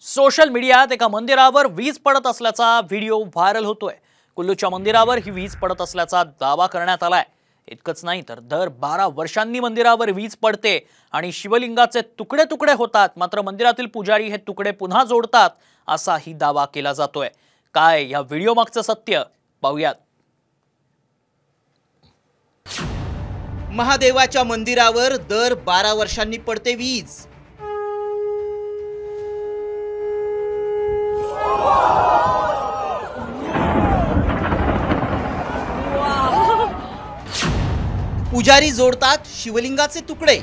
Social मीडियात एका मंदिरावर वीज पडत असल्याचा व्हिडिओ व्हायरल होतोय। कुल्लूच्या मंदिरावर ही वीज पडत असल्याचा दावा करण्यात आलाय। इतकंच नाही तर दर 12 वर्षांनी मंदिरावर वीज पडते आणि शिवलिंगाचे तुकडे तुकडे होतात, मात्र मंदिरातील पुजारी हे तुकडे पुन्हा जोडतात असाही दावा केला जातोय। काय या व्हिडिओ मागचं सत्य पाहूयात। महादेवाच्या मंदिरावर दर 12 वर्षांनी पडते वीज। पुजारी जोडतात शिवलिंगाचे तुकडे।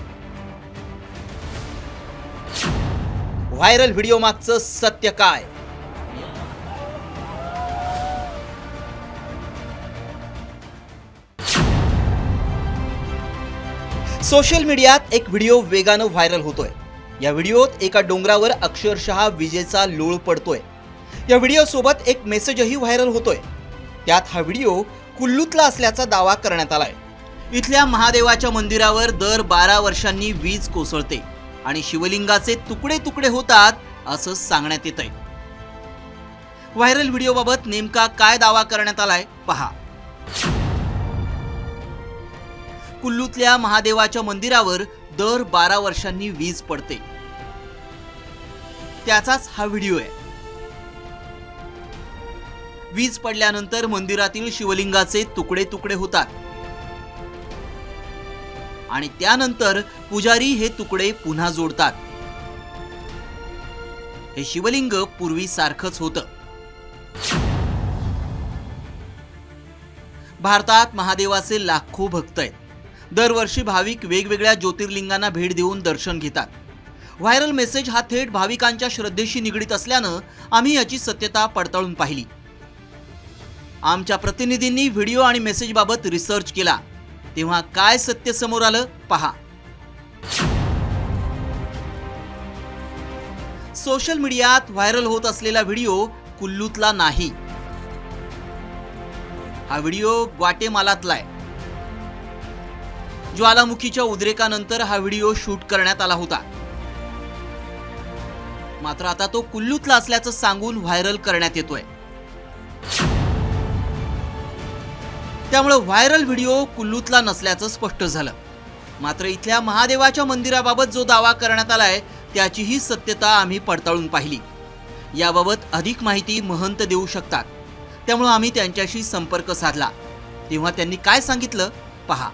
व्हायरल व्हिडिओ मागचं सत्य काय? सोशल मीडियात एक व्हिडिओ वेगानं व्हायरल होतोय। या व्हिडिओत एका डोंगरावर अक्षरशः विजेचा लोळ पडतोय। या व्हिडिओ सोबत एक मेसेजही व्हायरल होतोय। त्यात हा व्हिडिओ कुल्लूतला असल्याचा दावा करण्यात आलाय। इथल्या महादेवाच्या मंदिरावर दर 12 वर्षांनी वीज कोसळते आणि शिवलिंगाचे तुकडे तुकडे होतात असं सांगण्यात येतंय। व्हायरल व्हिडिओबाबत नेमका काय दावा करण्यात आलाय पहा। कुल्लूतल्या महादेवाच्या मंदिरावर दर 12 वर्षांनी वीज पडते, त्याचाच हा व्हिडिओ आहे। वीज पडल्यानंतर मंदिरातील शिवलिंगाचे तुकडे तुकडे होतात आणि त्यानंतर पुजारी हे तुकडे पुन्हा जोडतात। हे शिवलिंग पूर्वी सारखंच होतं। भारतात महादेवाचे लाखो भक्त आहेत। दरवर्षी भाविक वेगवेगळ्या ज्योतिर्लिंगांना भेट देऊन दर्शन घेतात। व्हायरल मेसेज हा थेट भाविकांच्या श्रद्धेशी निगडीत असल्यानं आम्ही याची सत्यता पडताळून पाहिली। आमच्या प्रतिनिधींनी व्हिडिओ आणि मेसेजबाबत रिसर्च केला, तेव्हा काय सत्य समोर आलं पहा। सोशल मीडियात व्हायरल होत असलेला व्हिडिओ कुल्लूतला नाही। हा व्हिडिओ ग्वाटेमालातला आहे। ज्वालामुखीच्या उद्रेकानंतर हा व्हिडिओ शूट करण्यात आला होता, मात्र आता तो कुल्लूतला असल्याचं सांगून व्हायरल करण्यात येतोय। त्यामुळे व्हायरल व्हिडिओ कुल्लूतला नसल्याचं स्पष्ट झालं। मात्र इथल्या महादेवाच्या मंदिराबाबत जो दावा करण्यात आलाय त्याचीही सत्यता आम्ही पडताळून पाहिली। याबाबत अधिक माहिती महंत देऊ शकतात, त्यामुळे आम्ही त्यांच्याशी संपर्क साधला, तेव्हा त्यांनी काय सांगितलं पहा।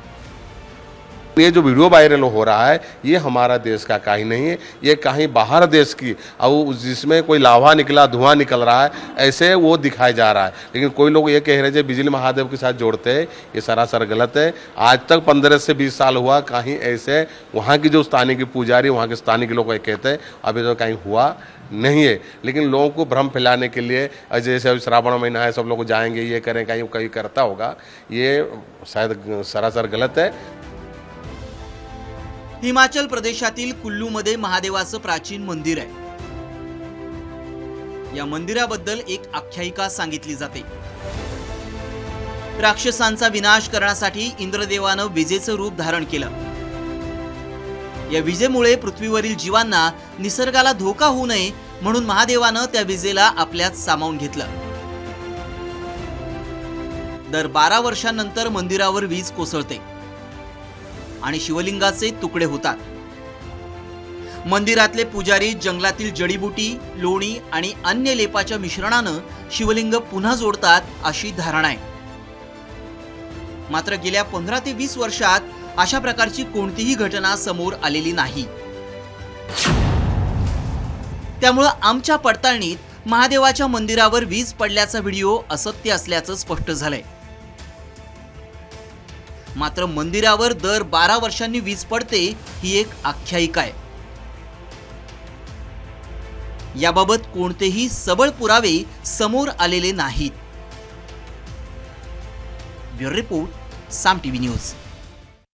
ये जो वीडियो वायरल हो रहा है ये हमारा देश का कहीं नहीं है, ये कहीं बाहर देश की और जिसमें कोई लावा निकला, धुआं निकल रहा है, ऐसे वो दिखाया जा रहा है। लेकिन कोई लोग ये कह रहे हैं बिजली महादेव के साथ जोड़ते हैं, ये सरासर गलत है। आज तक 15 से 20 साल हुआ कहीं ऐसे वहाँ की जो स्थानीय की पुजारी, वहाँ के स्थानीय लोग कहते हैं अभी तो कहीं हुआ नहीं है। लेकिन लोगों को भ्रम फैलाने के लिए जैसे अभी श्रावण महीना है, सब लोग जाएंगे, ये करें, कहीं करता होगा, ये शायद सरासर गलत है। हिमाचल प्रदेशातील कुल्लूमध्ये महादेवाचं प्राचीन मंदिर आहे। या मंदिराबद्दल एक आख्यायिका सांगितली जाते। राक्षसांचा विनाश करण्यासाठी इंद्रदेवानं विजेचं रूप धारण केलं। या विजेमुळे पृथ्वीवरील जीवांना, निसर्गाला धोका होऊ नये म्हणून महादेवानं त्या विजेला आपल्यात सामावून घेतलं। दर 12 वर्षांनंतर मंदिरावर वीज कोसळते आणि शिवलिंगाचे तुकडे होतात। मंदिरातले पुजारी जंगलातील जडीबुटी, लोणी आणि अन्य लेपाच्या मिश्रणानं शिवलिंग पुन्हा जोडतात अशी धारणा आहे। मात्र गेल्या 15 ते 20 वर्षात अशा प्रकारची कोणतीही घटना समोर आलेली नाही। त्यामुळे आमच्या पडताळणीत महादेवाच्या मंदिरावर वीज पडल्याचा व्हिडिओ असत्य असल्याचं स्पष्ट झालंय। मात्र मंदिरावर दर 12 वर्षांनी वीज पडते ही एक आख्यायिका आहे। याबाबत कोणतेही सबळ पुरावे समोर आलेले नाहीत। ब्युरो रिपोर्ट, साम टीव्ही न्यूज।